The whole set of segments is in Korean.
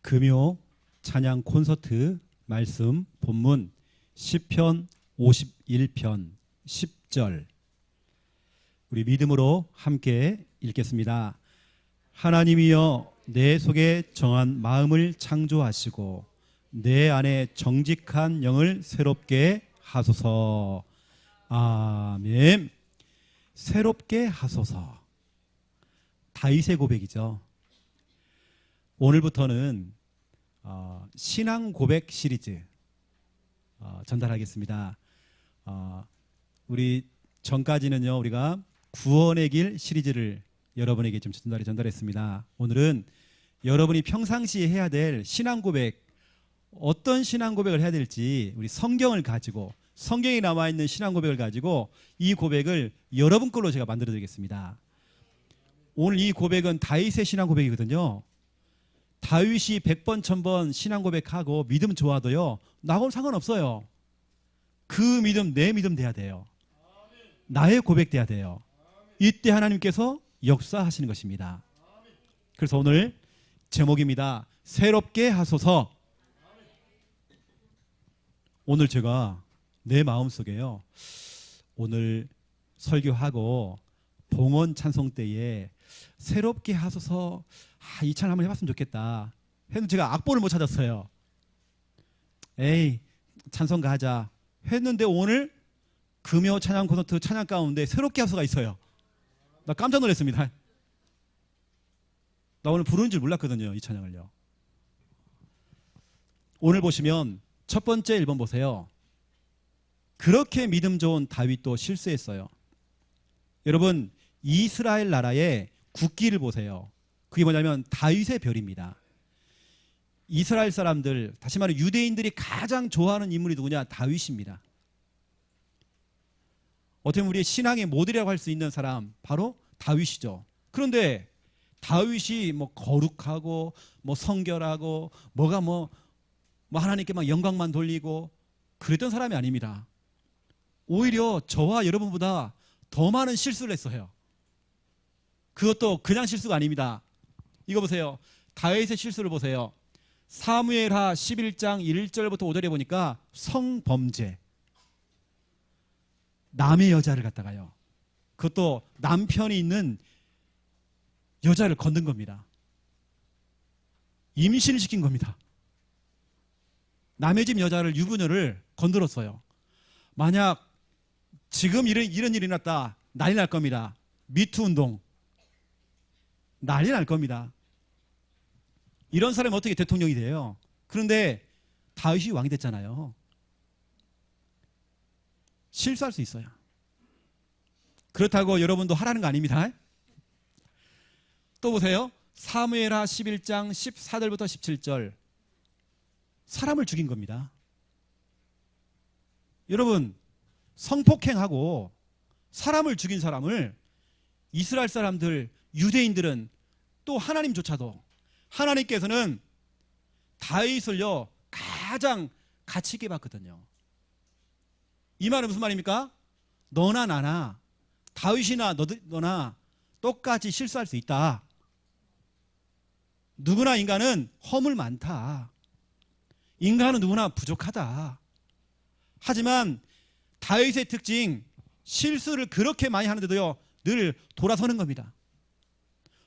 금요 찬양 콘서트 말씀 본문 시편 51편 10절 우리 믿음으로 함께 읽겠습니다. 하나님이여 내 속에 정한 마음을 창조하시고 내 안에 정직한 영을 새롭게 하소서. 아멘. 새롭게 하소서. 다윗의 고백이죠. 오늘부터는 신앙 고백 시리즈 전달하겠습니다. 우리 전까지는요 우리가 구원의 길 시리즈를 여러분에게 좀 전달했습니다. 오늘은 여러분이 평상시에 해야 될 신앙 고백, 어떤 신앙 고백을 해야 될지 우리 성경을 가지고, 성경에 나와 있는 신앙 고백을 가지고 이 고백을 여러분 걸로 제가 만들어 드리겠습니다. 오늘 이 고백은 다윗의 신앙 고백이거든요. 다윗이 100번 1000번 신앙 고백하고 믿음 좋아도요 나하고는 상관없어요. 그 믿음 내 믿음 돼야 돼요. 나의 고백 돼야 돼요. 이때 하나님께서 역사하시는 것입니다. 그래서 오늘 제목입니다. 새롭게 하소서. 오늘 제가 내 마음속에요, 오늘 설교하고 봉헌 찬송 때에 새롭게 하소서, 이 찬양 한번 해봤으면 좋겠다 했는데 제가 악보를 못 찾았어요. 에이 찬송가 하자 했는데 오늘 금요 찬양 콘서트 찬양 가운데 새롭게 하소서가 있어요. 나 깜짝 놀랐습니다. 나 오늘 부르는 줄 몰랐거든요, 이 찬양을요. 오늘 보시면 첫 번째 1번 보세요. 그렇게 믿음 좋은 다윗도 실수했어요. 여러분 이스라엘 나라의 국기를 보세요. 그게 뭐냐면 다윗의 별입니다. 이스라엘 사람들, 다시 말해 유대인들이 가장 좋아하는 인물이 누구냐? 다윗입니다. 어떻게 보면 우리의 신앙의 모델이라고 할 수 있는 사람 바로 다윗이죠. 그런데 다윗이 뭐 거룩하고 뭐 성결하고 뭐가 뭐 하나님께 막 영광만 돌리고 그랬던 사람이 아닙니다. 오히려 저와 여러분보다 더 많은 실수를 했어요. 그것도 그냥 실수가 아닙니다. 이거 보세요. 다윗의 실수를 보세요. 사무엘하 11장 1절부터 5절에 보니까 성범죄, 남의 여자를 갖다가요, 그것도 남편이 있는 여자를 건든 겁니다. 임신을 시킨 겁니다. 남의 집 여자를, 유부녀를 건드렸어요. 만약 지금 이런 일이 났다, 난리 날 겁니다. 미투 운동 난리 날 겁니다. 이런 사람이 어떻게 대통령이 돼요? 그런데 다윗이 왕이 됐잖아요. 실수할 수 있어요. 그렇다고 여러분도 하라는 거 아닙니다. 또 보세요. 사무엘하 11장 14절부터 17절 사람을 죽인 겁니다. 여러분 성폭행하고 사람을 죽인 사람을 이스라엘 사람들, 유대인들은, 또 하나님조차도, 하나님께서는 다윗을요 가장 가치 있게 봤거든요. 이 말은 무슨 말입니까? 너나 나나, 다윗이나 너나 똑같이 실수할 수 있다. 누구나 인간은 허물 많다. 인간은 누구나 부족하다. 하지만 다윗의 특징, 실수를 그렇게 많이 하는데도요 늘 돌아서는 겁니다.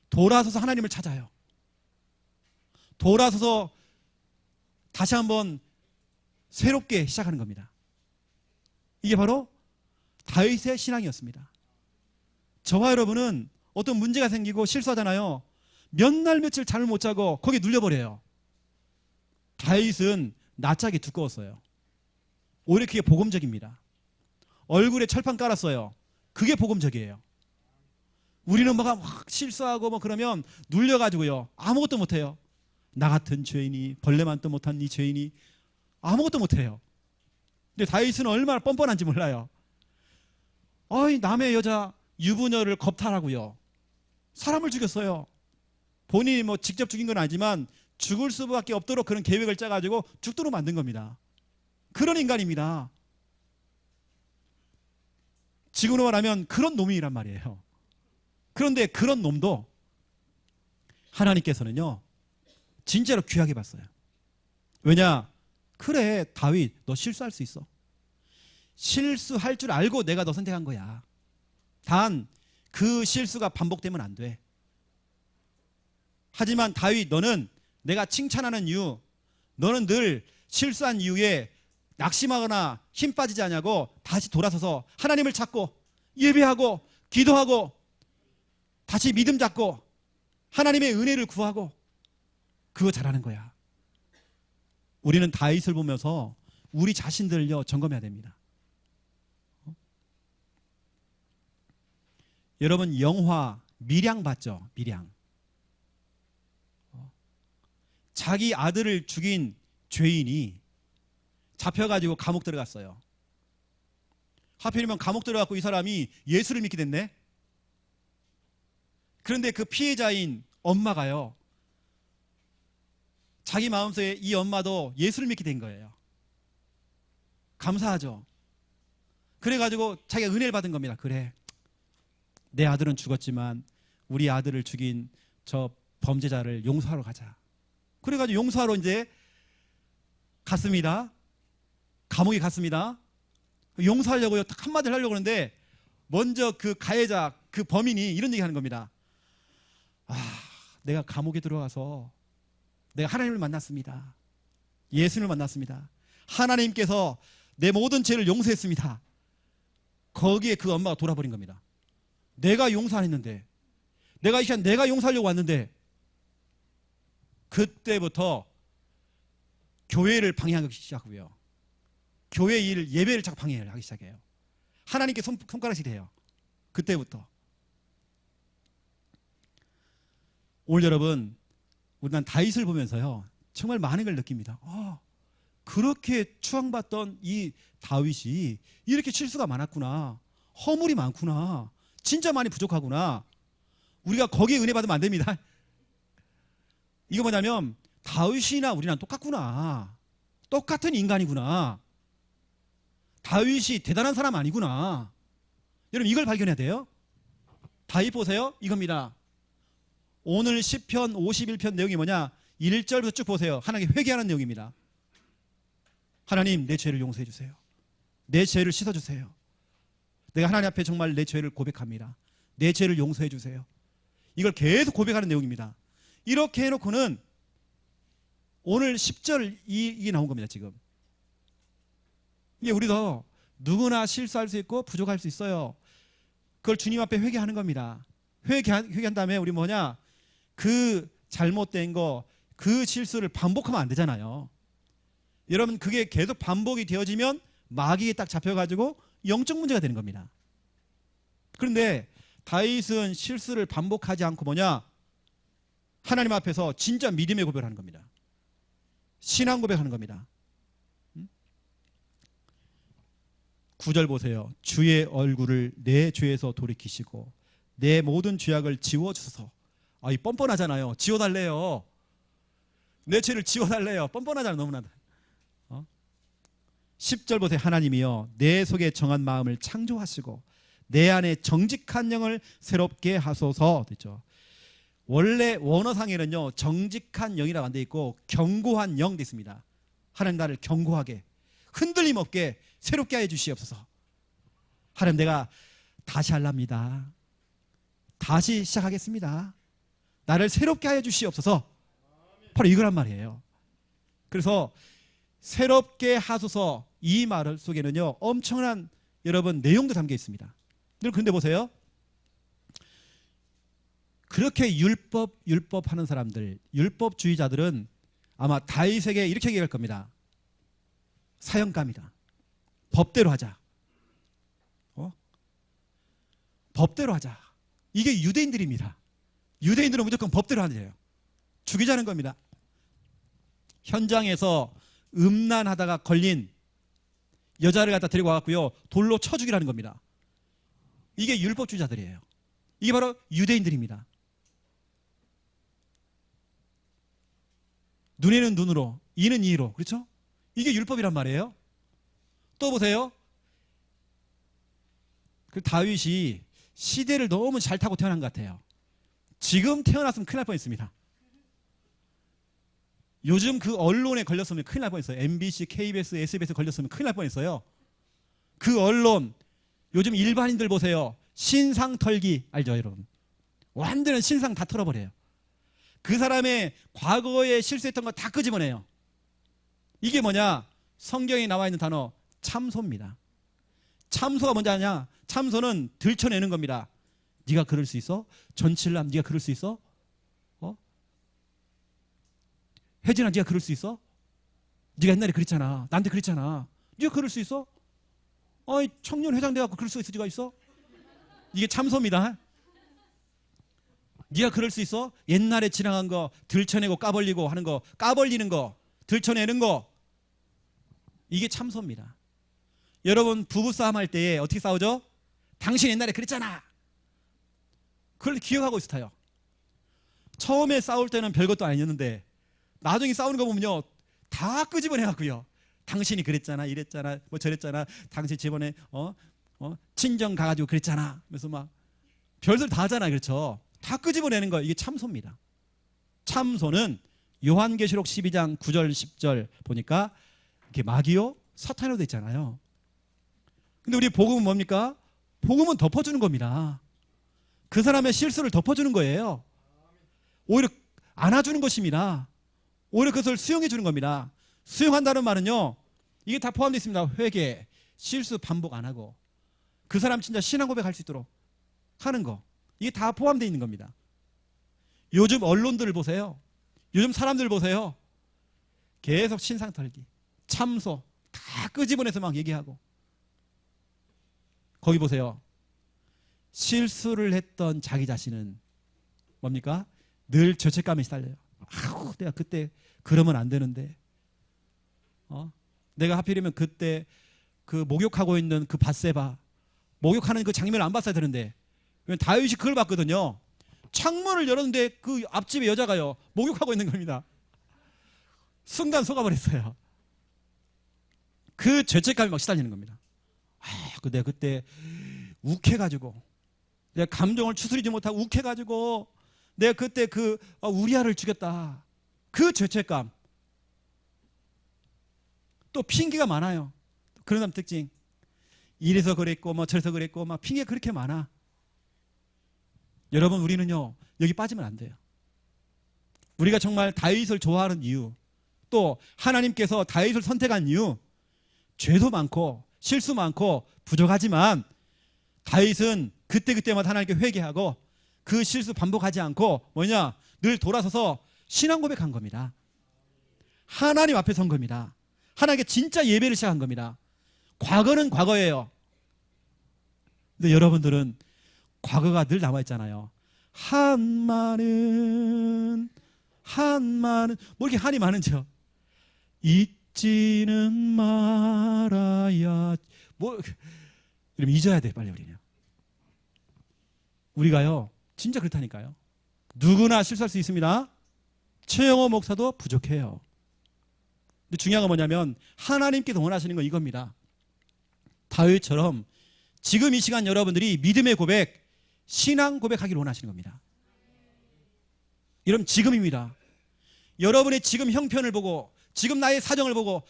돌아서서 하나님을 찾아요. 돌아서서 다시 한번 새롭게 시작하는 겁니다. 이게 바로 다윗의 신앙이었습니다. 저와 여러분은 어떤 문제가 생기고 실수하잖아요. 몇 날 며칠 잠을 못 자고 거기에 눌려버려요. 다윗은 낯짝이 두꺼웠어요. 오히려 그게 복음적입니다. 얼굴에 철판 깔았어요. 그게 복음적이에요. 우리는 막 실수하고 뭐 그러면 눌려가지고요 아무것도 못해요. 나 같은 죄인이, 벌레만도 못한 이 죄인이 아무것도 못해요. 근데 다윗은 얼마나 뻔뻔한지 몰라요. 남의 여자 유부녀를 겁탈하고요 사람을 죽였어요. 본인이 뭐 직접 죽인 건 아니지만 죽을 수밖에 없도록 그런 계획을 짜가지고 죽도록 만든 겁니다. 그런 인간입니다. 지금으로 말하면 그런 놈이란 말이에요. 그런데 그런 놈도 하나님께서는요 진짜로 귀하게 봤어요. 왜냐? 그래, 다윗, 너 실수할 수 있어. 실수할 줄 알고 내가 너 선택한 거야. 단 그 실수가 반복되면 안 돼. 하지만 다윗, 너는 내가 칭찬하는 이유, 너는 늘 실수한 이유에 낙심하거나 힘 빠지지 않냐고 다시 돌아서서 하나님을 찾고 예배하고 기도하고 다시 믿음 잡고 하나님의 은혜를 구하고 그거 잘하는 거야. 우리는 다윗을 보면서 우리 자신들을요 점검해야 됩니다. 여러분 영화 밀양 봤죠? 밀양. 자기 아들을 죽인 죄인이 잡혀가지고 감옥 들어갔어요. 하필이면 감옥 들어갔고 이 사람이 예수를 믿게 됐네. 그런데 그 피해자인 엄마가요, 자기 마음속에 이 엄마도 예수를 믿게 된 거예요. 감사하죠. 그래가지고 자기가 은혜를 받은 겁니다. 그래, 내 아들은 죽었지만 우리 아들을 죽인 저 범죄자를 용서하러 가자. 그래가지고 용서하러 이제 갔습니다. 감옥에 갔습니다. 용서하려고요, 딱 한마디를 하려고 하는데 먼저 그 가해자, 그 범인이 이런 얘기 하는 겁니다. 내가 감옥에 들어가서 내가 하나님을 만났습니다. 예수님을 만났습니다. 하나님께서 내 모든 죄를 용서했습니다. 거기에 그 엄마가 돌아버린 겁니다. 내가 용서 안 했는데, 내가 이 시간 내가 용서하려고 왔는데. 그때부터 교회를 방해하기 시작하고요, 교회 일, 예배를 자꾸 방해를 하기 시작해요. 하나님께 손가락질 해요. 그때부터. 오늘 여러분, 난 다윗을 보면서요 정말 많은 걸 느낍니다. 그렇게 추앙받던 이 다윗이 이렇게 실수가 많았구나, 허물이 많구나, 진짜 많이 부족하구나. 우리가 거기에 은혜 받으면 안 됩니다. 이거 뭐냐면 다윗이나 우리랑 똑같구나, 똑같은 인간이구나, 다윗이 대단한 사람 아니구나. 여러분 이걸 발견해야 돼요. 다윗 보세요. 이겁니다. 오늘 시편 51편 내용이 뭐냐? 1절부터 쭉 보세요. 하나님께 회개하는 내용입니다. 하나님, 내 죄를 용서해 주세요. 내 죄를 씻어주세요. 내가 하나님 앞에 정말 내 죄를 고백합니다. 내 죄를 용서해 주세요. 이걸 계속 고백하는 내용입니다. 이렇게 해놓고는 오늘 10절 이게 나온 겁니다. 지금 이게 우리도 누구나 실수할 수 있고 부족할 수 있어요. 그걸 주님 앞에 회개하는 겁니다. 회개한 다음에 우리 뭐냐, 그 잘못된 거, 그 실수를 반복하면 안 되잖아요. 여러분 그게 계속 반복이 되어지면 마귀에 딱 잡혀가지고 영적 문제가 되는 겁니다. 그런데 다윗은 실수를 반복하지 않고 뭐냐, 하나님 앞에서 진짜 믿음의 고백을 하는 겁니다. 신앙 고백하는 겁니다. 9절 보세요. 주의 얼굴을 내 죄에서 돌이키시고 내 모든 죄악을 지워주소서. 이 뻔뻔하잖아요. 지워달래요. 내 죄를 지워달래요. 뻔뻔하잖아요. 너무나. 10절 보세요. 하나님이여 내 속에 정한 마음을 창조하시고 내 안에 정직한 영을 새롭게 하소서. 됐죠. 원래 원어상에는요 정직한 영이라고 안 돼 있고 견고한 영 돼 있습니다. 하나님 나를 견고하게, 흔들림 없게 새롭게 해 주시옵소서. 하나님 내가 다시 하랍니다. 다시 시작하겠습니다. 나를 새롭게 하여 주시옵소서. 바로 이거란 말이에요. 그래서 새롭게 하소서, 이 말 속에는요 엄청난 여러분 내용도 담겨 있습니다. 그런데 보세요. 그렇게 율법 하는 사람들, 율법주의자들은 아마 다윗에게 이렇게 얘기할 겁니다. 사형감이다. 법대로 하자. 법대로 하자. 이게 유대인들입니다. 유대인들은 무조건 법대로 하는 거예요. 죽이자는 겁니다. 현장에서 음란하다가 걸린 여자를 갖다 데리고 와갖고요 돌로 쳐 죽이라는 겁니다. 이게 율법주의자들이에요. 이게 바로 유대인들입니다. 눈에는 눈으로, 이는 이로, 그렇죠? 이게 율법이란 말이에요. 또 보세요. 그 다윗이 시대를 너무 잘 타고 태어난 것 같아요. 지금 태어났으면 큰일 날 뻔했습니다. 요즘 그 언론에 걸렸으면 큰일 날 뻔했어요. MBC, KBS, SBS 걸렸으면 큰일 날 뻔했어요. 그 언론 요즘 일반인들 보세요. 신상 털기 알죠, 여러분? 완전히 신상 다 털어버려요. 그 사람의 과거에 실수했던 거 다 끄집어내요. 이게 뭐냐? 성경에 나와 있는 단어 참소입니다. 참소가 뭔지 아냐? 참소는 들춰내는 겁니다. 네가 그럴 수 있어? 전칠남 네가 그럴 수 있어? 혜진아 네가 그럴 수 있어? 네가 옛날에 그랬잖아. 나한테 그랬잖아. 네가 그럴 수 있어? 청년 회장 돼갖고 그럴 수 있을 리가 있어? 이게 참소입니다. 네가 그럴 수 있어? 옛날에 지나간 거 들춰내고 까벌리고 하는 거, 까벌리는 거, 들춰내는 거, 이게 참소입니다. 여러분 부부싸움 할 때 어떻게 싸우죠? 당신 옛날에 그랬잖아. 그걸 기억하고 있어요. 처음에 싸울 때는 별것도 아니었는데 나중에 싸우는 거 보면요 다 끄집어내갖고요. 당신이 그랬잖아, 이랬잖아, 뭐 저랬잖아, 당신 집안에 친정 가가지고 그랬잖아. 그래서 막 별소리 다 하잖아요. 그렇죠? 다 끄집어내는 거, 이게 참소입니다. 참소는 요한계시록 12장 9절 10절 보니까 이렇게 마귀요 사탄으로 돼 있잖아요. 근데 우리 복음은 뭡니까? 복음은 덮어주는 겁니다. 그 사람의 실수를 덮어주는 거예요. 오히려 안아주는 것입니다. 오히려 그것을 수용해 주는 겁니다. 수용한다는 말은요, 이게 다 포함되어 있습니다. 회개, 실수 반복 안 하고 그 사람 진짜 신앙 고백할 수 있도록 하는 거, 이게 다 포함되어 있는 겁니다. 요즘 언론들을 보세요. 요즘 사람들 보세요. 계속 신상 털기, 참소 다 끄집어내서 막 얘기하고. 거기 보세요. 실수를 했던 자기 자신은 뭡니까? 늘 죄책감에 시달려요. 아우, 내가 그때 그러면 안 되는데, 내가 하필이면 그때 그 목욕하고 있는 그 밧세바 목욕하는 그 장면을 안 봤어야 되는데, 왜냐면 다윗이 그걸 봤거든요. 창문을 열었는데 그 앞집에 여자가요 목욕하고 있는 겁니다. 순간 속아버렸어요. 그 죄책감이 막 시달리는 겁니다. 내가 그때 욱해가지고, 내가 감정을 추스리지 못하고 욱해가지고 내가 그때 그 우리아를 죽였다. 그 죄책감. 또 핑계가 많아요. 그런 사람 특징. 이래서 그랬고 뭐 저래서 그랬고 막 핑계가 그렇게 많아. 여러분 우리는요 여기 빠지면 안 돼요. 우리가 정말 다윗을 좋아하는 이유, 또 하나님께서 다윗을 선택한 이유, 죄도 많고 실수 많고 부족하지만 다윗은 그때그때마다 하나님께 회개하고 그 실수 반복하지 않고 뭐냐, 늘 돌아서서 신앙 고백한 겁니다. 하나님 앞에 선 겁니다. 하나님께 진짜 예배를 시작한 겁니다. 과거는 과거예요. 근데 여러분들은 과거가 늘 남아있잖아요. 한마는 뭐 이렇게 한이 많은지요. 잊지는 말아야, 뭐 이러면 잊어야 돼 빨리. 우리가요 진짜 그렇다니까요. 누구나 실수할 수 있습니다. 최영호 목사도 부족해요. 근데 중요한 건 뭐냐면 하나님께서 원하시는 건 이겁니다. 다윗처럼 지금 이 시간 여러분들이 믿음의 고백, 신앙 고백하기를 원하시는 겁니다. 여러분 지금입니다. 여러분의 지금 형편을 보고, 지금 나의 사정을 보고,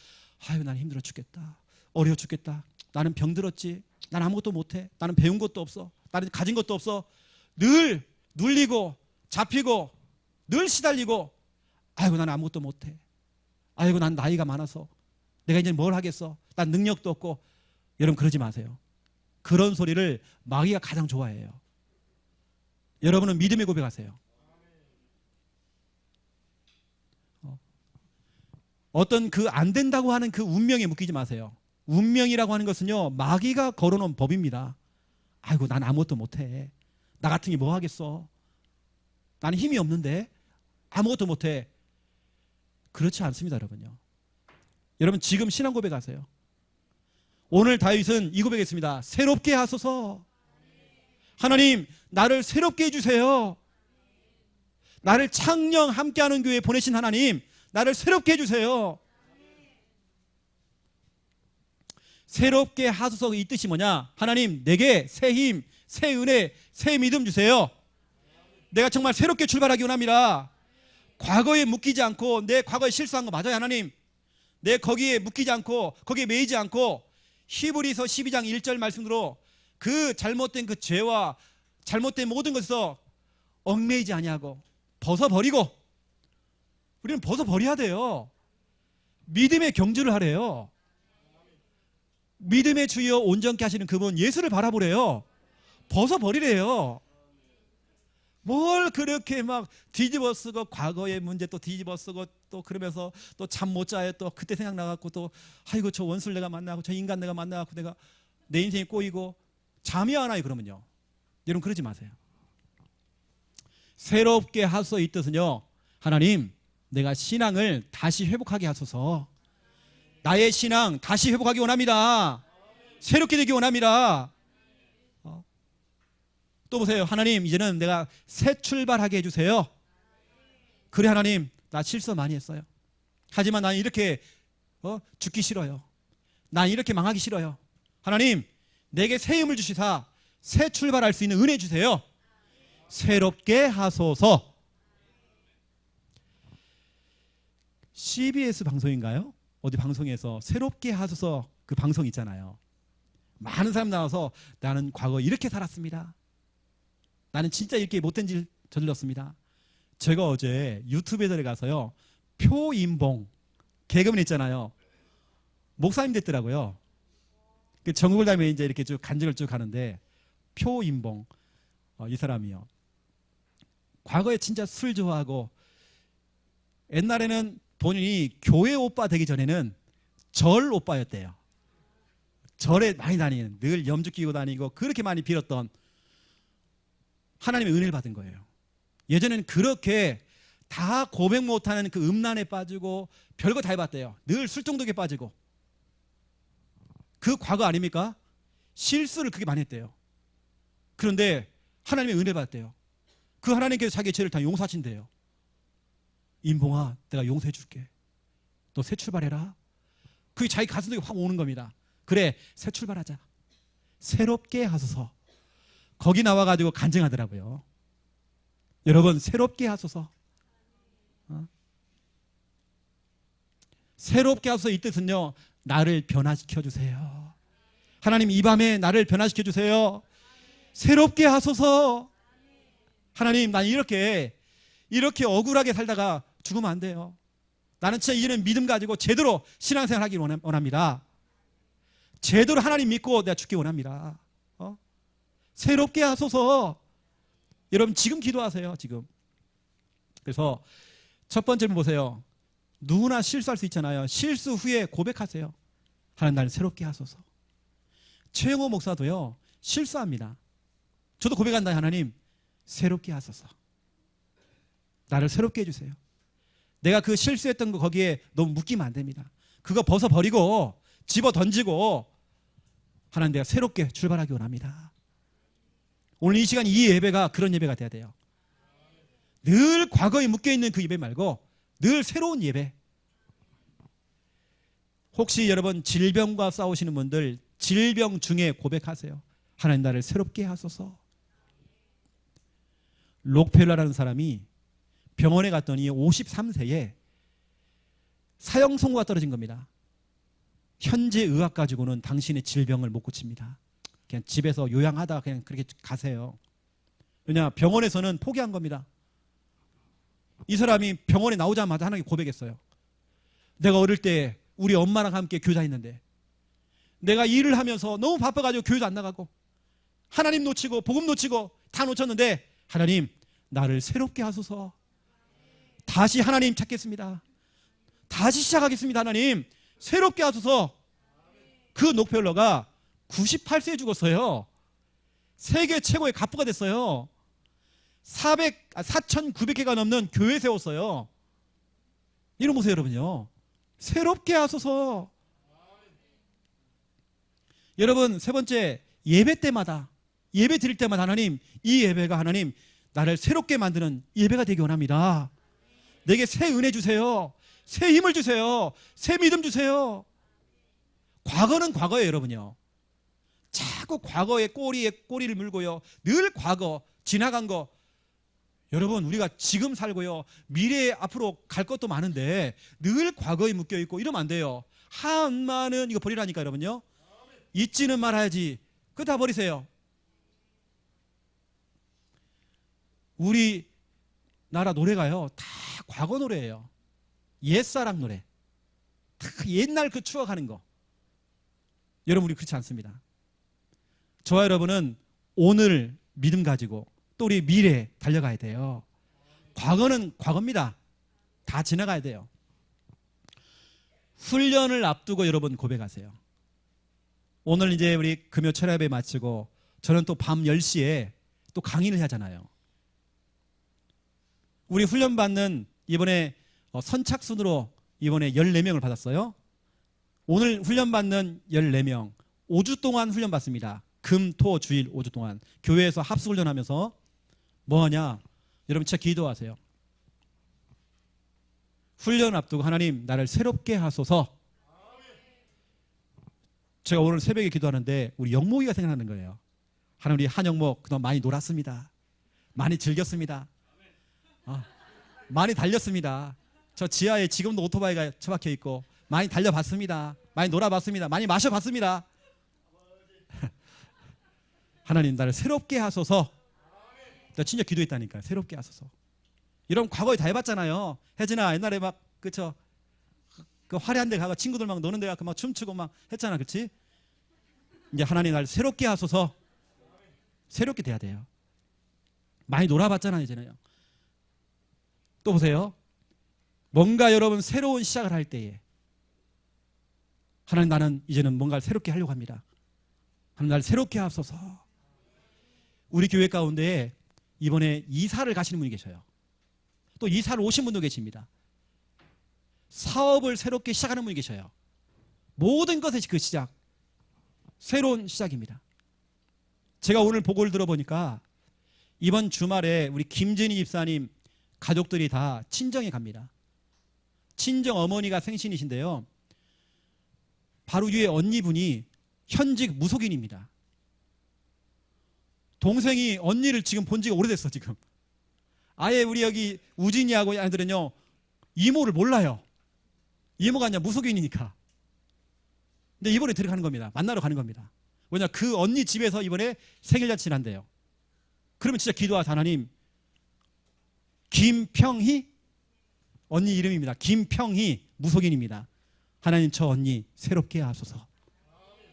아유 난 힘들어 죽겠다, 어려워 죽겠다, 나는 병들었지, 난 아무것도 못해, 나는 배운 것도 없어, 나는 가진 것도 없어, 늘 눌리고 잡히고 늘 시달리고, 아이고 난 아무것도 못해, 아이고 난 나이가 많아서 내가 이제 뭘 하겠어, 난 능력도 없고. 여러분 그러지 마세요. 그런 소리를 마귀가 가장 좋아해요. 여러분은 믿음의 고백하세요. 어떤 그 안 된다고 하는 그 운명에 묶이지 마세요. 운명이라고 하는 것은요 마귀가 걸어놓은 법입니다. 아이고 난 아무것도 못해, 나 같은 게 뭐 하겠어, 나는 힘이 없는데 아무것도 못해. 그렇지 않습니다. 여러분 지금 신앙 고백하세요. 오늘 다윗은 이 고백했습니다. 새롭게 하소서. 하나님 나를 새롭게 해주세요. 나를 창녕 함께하는 교회에 보내신 하나님, 나를 새롭게 해주세요. 새롭게 하소서, 이 뜻이 뭐냐? 하나님 내게 새 힘, 새 은혜, 새 믿음 주세요. 내가 정말 새롭게 출발하기 원합니다. 과거에 묶이지 않고 내 과거에 실수한 거 맞아요 하나님. 내 거기에 묶이지 않고 거기에 매이지 않고 히브리서 12장 1절 말씀으로 그 잘못된 그 죄와 잘못된 모든 것에서 얽매이지 아니하고 벗어버리고, 우리는 벗어버려야 돼요. 믿음의 경주를 하래요. 믿음의 주여 온전케 하시는 그분 예수를 바라보래요. 벗어버리래요. 뭘 그렇게 막 뒤집어 쓰고 과거의 문제 또 뒤집어 쓰고 또 그러면서 또 잠 못 자요. 또 그때 생각나갖고 또 아이고 저 원수를 내가 만나고 저 인간 내가 만나갖고 내가 내 인생이 꼬이고 잠이 안 와요. 그러면요, 여러분 그러지 마세요. 새롭게 하소서 이 뜻은요, 하나님 내가 신앙을 다시 회복하게 하소서. 나의 신앙 다시 회복하기 원합니다. 새롭게 되기 원합니다. 또 보세요. 하나님 이제는 내가 새 출발하게 해주세요. 그래 하나님 나 실수 많이 했어요. 하지만 난 이렇게 죽기 싫어요. 난 이렇게 망하기 싫어요. 하나님 내게 새 힘을 주시사 새 출발할 수 있는 은혜 주세요. 새롭게 하소서. CBS 방송인가요? 어디 방송에서 새롭게 하소서 그 방송 있잖아요. 많은 사람 나와서 나는 과거 이렇게 살았습니다. 나는 진짜 이렇게 못된 일 저질렀습니다. 제가 어제 유튜브에 들어가서요, 표인봉 개그맨 있잖아요. 목사님 됐더라고요. 전국을 다니며 이제 이렇게 쭉 간증을 쭉 하는데 표인봉 이 사람이요. 과거에 진짜 술 좋아하고 옛날에는 본인이 교회 오빠 되기 전에는 절 오빠였대요. 절에 많이 다니는, 늘 염주 끼고 다니고 그렇게 많이 빌었던 하나님의 은혜를 받은 거예요. 예전에는 그렇게 다 고백 못하는 그 음란에 빠지고 별거 다 해봤대요. 늘 술중독에 빠지고. 그 과거 아닙니까? 실수를 그렇게 많이 했대요. 그런데 하나님의 은혜를 받았대요. 그 하나님께서 자기의 죄를 다 용서하신대요. 인봉아 내가 용서해 줄게. 너 새 출발해라. 그게 자기 가슴속에 확 오는 겁니다. 그래 새 출발하자. 새롭게 하소서. 거기 나와가지고 간증하더라고요. 여러분 새롭게 하소서. 새롭게 하소서 이 뜻은요, 나를 변화시켜 주세요. 하나님 이 밤에 나를 변화시켜 주세요. 새롭게 하소서. 하나님 난 이렇게 억울하게 살다가 죽으면 안 돼요. 나는 진짜 이제는 믿음 가지고 제대로 신앙생활 하기 원합니다. 제대로 하나님 믿고 내가 죽기 원합니다. 새롭게 하소서. 여러분 지금 기도하세요. 지금. 그래서 첫 번째는 보세요. 누구나 실수할 수 있잖아요. 실수 후에 고백하세요. 하나님 나를 새롭게 하소서. 최영호 목사도요 실수합니다. 저도 고백한다. 하나님 새롭게 하소서. 나를 새롭게 해주세요. 내가 그 실수했던 거 거기에 너무 묶이면 안 됩니다. 그거 벗어버리고 집어 던지고 하나님 내가 새롭게 출발하기 원합니다. 오늘 이 시간 이 예배가 그런 예배가 돼야 돼요. 늘 과거에 묶여있는 그 예배 말고 늘 새로운 예배. 혹시 여러분 질병과 싸우시는 분들 질병 중에 고백하세요. 하나님 나를 새롭게 하소서. 록펠러라는 사람이 병원에 갔더니 53세에 사형 선고가 떨어진 겁니다. 현재 의학 가지고는 당신의 질병을 못 고칩니다. 그냥 집에서 요양하다가 그냥 그렇게 가세요. 왜냐 병원에서는 포기한 겁니다. 이 사람이 병원에 나오자마자 하나님께 고백했어요. 내가 어릴 때 우리 엄마랑 함께 교사했는데 내가 일을 하면서 너무 바빠가지고 교회도 안 나가고 하나님 놓치고 복음 놓치고 다 놓쳤는데 하나님 나를 새롭게 하소서. 다시 하나님 찾겠습니다. 다시 시작하겠습니다. 하나님 새롭게 하소서. 그 록펠러가 98세에 죽었어요. 세계 최고의 갑부가 됐어요. 4,900개가 넘는 교회 세웠어요. 이런 보세요 여러분요. 새롭게 하소서. 여러분 세 번째, 예배 때마다 예배 드릴 때마다 하나님 이 예배가 하나님 나를 새롭게 만드는 예배가 되기 원합니다. 내게 새 은혜 주세요. 새 힘을 주세요. 새 믿음 주세요. 과거는 과거예요 여러분요. 자꾸 과거의 꼬리에 꼬리를 물고요. 늘 과거 지나간 거. 여러분, 우리가 지금 살고요, 미래에 앞으로 갈 것도 많은데 늘 과거에 묶여 있고 이러면 안 돼요. 한마는 이거 버리라니까 여러분요. 잊지는 말아야지. 그거 다 버리세요. 우리 나라 노래가요 다 과거 노래예요. 옛사랑 노래. 다 옛날 그 추억하는 거. 여러분, 우리 그렇지 않습니다. 저와 여러분은 오늘 믿음 가지고 또 우리 미래에 달려가야 돼요. 과거는 과거입니다. 다 지나가야 돼요. 훈련을 앞두고 여러분 고백하세요. 오늘 이제 우리 금요 철야배 마치고 저는 또 밤 10시에 또 강의를 하잖아요. 우리 훈련 받는 이번에 선착순으로 이번에 14명을 받았어요. 오늘 훈련 받는 14명 5주 동안 훈련 받습니다. 금, 토, 주일 5주 동안 교회에서 합숙 훈련하면서 뭐하냐? 여러분 진짜 기도하세요. 훈련 앞두고 하나님 나를 새롭게 하소서. 제가 오늘 새벽에 기도하는데 우리 영목이가 생각나는 거예요. 하나님, 우리 한영목 그동안 많이 놀았습니다. 많이 즐겼습니다. 많이 달렸습니다. 저 지하에 지금도 오토바이가 처박혀 있고 많이 달려봤습니다. 많이 놀아봤습니다. 많이 마셔봤습니다. 하나님 나를 새롭게 하소서. 나 진짜 기도했다니까요. 새롭게 하소서. 이런 과거에 다 해봤잖아요. 혜진아 옛날에 막 그쵸? 그 화려한 데 가고 친구들 막 노는 데 가고 막 춤추고 막 했잖아. 그렇지? 이제 하나님 나를 새롭게 하소서. 새롭게 돼야 돼요. 많이 놀아봤잖아요. 이제는요. 또 보세요. 뭔가 여러분 새로운 시작을 할 때에 하나님 나는 이제는 뭔가를 새롭게 하려고 합니다. 하나님 나를 새롭게 하소서. 우리 교회 가운데 이번에 이사를 가시는 분이 계셔요. 또 이사를 오신 분도 계십니다. 사업을 새롭게 시작하는 분이 계셔요. 모든 것의 그 시작, 새로운 시작입니다. 제가 오늘 보고를 들어보니까 이번 주말에 우리 김진희 집사님 가족들이 다 친정에 갑니다. 친정 어머니가 생신이신데요. 바로 위에 언니분이 현직 무속인입니다. 동생이 언니를 지금 본 지가 오래됐어. 지금 아예 우리 여기 우진이하고 아이들은요 이모를 몰라요. 이모가 아니라 무속인이니까. 근데 이번에 들어가는 겁니다. 만나러 가는 겁니다. 왜냐, 그 언니 집에서 이번에 생일잔치를 한대요. 그러면 진짜 기도하세요. 하나님, 김평희 언니 이름입니다. 김평희 무속인입니다. 하나님 저 언니 새롭게 하소서.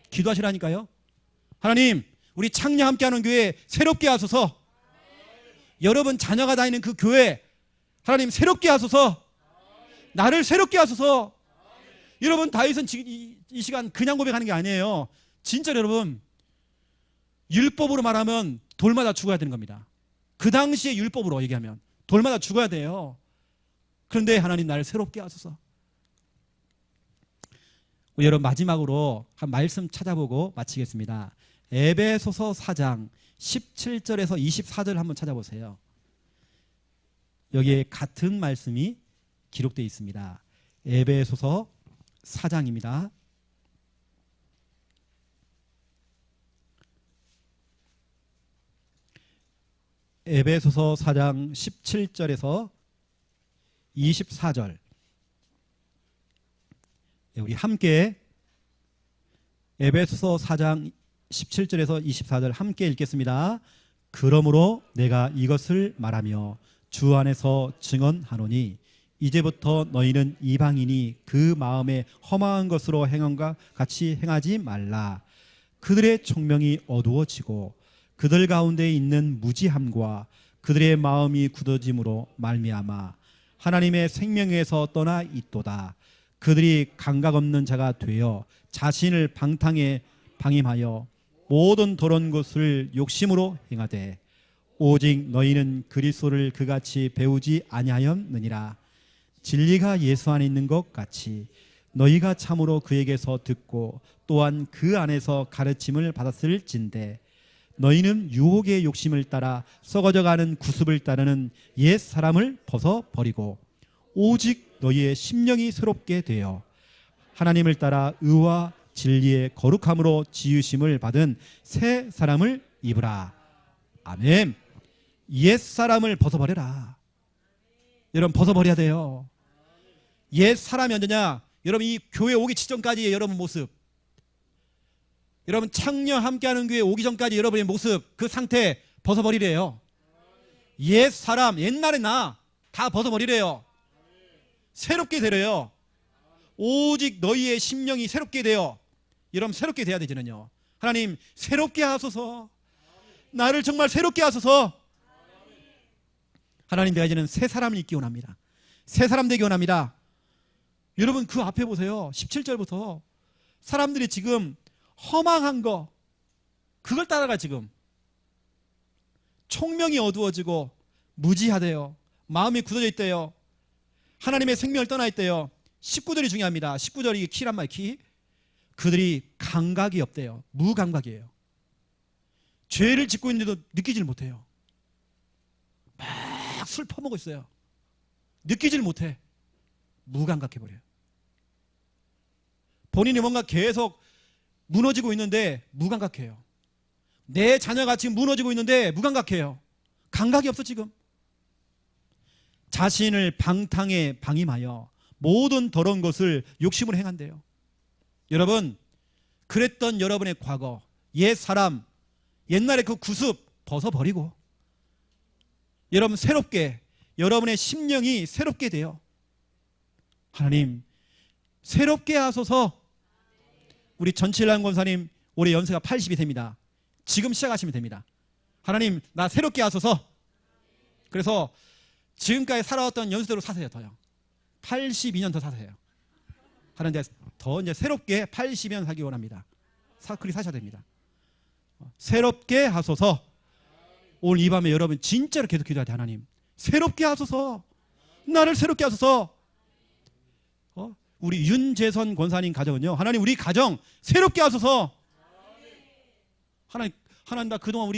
기도하시라니까요. 하나님 우리 창녀 함께하는 교회 새롭게 하소서. 여러분 자녀가 다니는 그 교회 하나님 새롭게 하소서. 나를 새롭게 하소서. 여러분 다윗은 이 시간 그냥 고백하는 게 아니에요. 진짜 여러분 율법으로 말하면 돌마다 죽어야 되는 겁니다. 그 당시에 율법으로 얘기하면 돌마다 죽어야 돼요. 그런데 하나님 나를 새롭게 하소서. 여러분 마지막으로 한 말씀 찾아보고 마치겠습니다. 에베소서 4장 17절에서 24절 한번 찾아보세요. 여기에 같은 말씀이 기록되어 있습니다. 에베소서 4장입니다. 에베소서 4장 17절에서 24절. 우리 함께 에베소서 4장 17절에서 24절 함께 읽겠습니다. 그러므로 내가 이것을 말하며 주 안에서 증언하노니 이제부터 너희는 이방인이 그 마음에 험한 것으로 행함과 같이 행하지 말라. 그들의 총명이 어두워지고 그들 가운데 있는 무지함과 그들의 마음이 굳어짐으로 말미암아 하나님의 생명에서 떠나 있도다. 그들이 감각 없는 자가 되어 자신을 방탕에 방임하여 모든 더러운 것을 욕심으로 행하되 오직 너희는 그리스도를 그같이 배우지 아니하였느니라. 진리가 예수 안에 있는 것 같이 너희가 참으로 그에게서 듣고 또한 그 안에서 가르침을 받았을진데 너희는 유혹의 욕심을 따라 썩어져가는 구습을 따르는 옛 사람을 벗어버리고 오직 너희의 심령이 새롭게 되어 하나님을 따라 의와 진리의 거룩함으로 지으심을 받은 새 사람을 입으라. 아멘. 옛사람을 벗어버려라. 여러분 벗어버려야 돼요. 옛사람이 언제냐? 여러분 이 교회 오기 직전까지의 여러분 모습, 여러분 창녀 함께하는 교회 오기 전까지 여러분의 모습, 그 상태 벗어버리래요. 옛사람, 옛날에 나 다 벗어버리래요. 새롭게 되래요. 오직 너희의 심령이 새롭게 되어, 여러분 새롭게 돼야 되잖아요. 하나님 새롭게 하소서. 나를 정말 새롭게 하소서. 하나님, 내가 이제는 새 사람을 있기 원합니다. 새 사람 되기 원합니다. 여러분 그 앞에 보세요. 17절부터 사람들이 지금 허망한 거, 그걸 따라가. 지금 총명이 어두워지고 무지하대요. 마음이 굳어져 있대요. 하나님의 생명을 떠나 있대요. 19절이 중요합니다. 19절이 키란 말, 키. 그들이 감각이 없대요. 무감각이에요. 죄를 짓고 있는데도 느끼질 못해요. 막 술 퍼먹고 있어요. 느끼질 못해. 무감각해버려요. 본인이 뭔가 계속 무너지고 있는데 무감각해요. 내 자녀가 지금 무너지고 있는데 무감각해요. 감각이 없어. 지금 자신을 방탕에 방임하여 모든 더러운 것을 욕심으로 행한대요. 여러분, 그랬던 여러분의 과거, 옛 사람, 옛날의 그 구습 벗어버리고 여러분 새롭게, 여러분의 심령이 새롭게 돼요. 하나님 새롭게 하소서. 우리 전칠란 권사님 올해 연세가 80이 됩니다. 지금 시작하시면 됩니다. 하나님 나 새롭게 하소서. 그래서 지금까지 살아왔던 연수대로 사세요. 더요. 82년 더 사세요. 하나님 더 이제 새롭게 80년 살기 원합니다. 그렇게 사셔야 됩니다. 새롭게 하소서. 오늘 이 밤에 여러분 진짜로 계속 기도해야 돼. 하나님 새롭게 하소서. 나를 새롭게 하소서. 우리 윤재선 권사님 가정은요, 하나님 우리 가정 새롭게 하소서. 하나님 나 그동안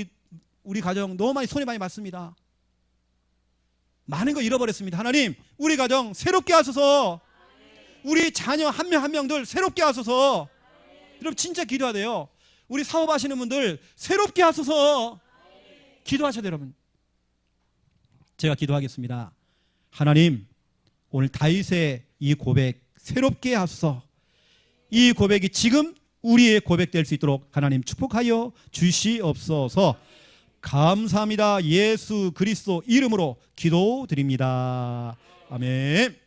우리 가정 너무 많이 손해 많이 봤습니다. 많은 거 잃어버렸습니다. 하나님 우리 가정 새롭게 하소서. 우리 자녀 한 명 한 명들 새롭게 하소서. 여러분 진짜 기도해야 돼요. 우리 사업하시는 분들 새롭게 하소서. 기도하셔야 돼요. 여러분 제가 기도하겠습니다. 하나님 오늘 다윗의 이 고백 새롭게 하소서. 이 고백이 지금 우리의 고백 될 수 있도록 하나님 축복하여 주시옵소서. 감사합니다. 예수 그리스도 이름으로 기도드립니다. 아멘.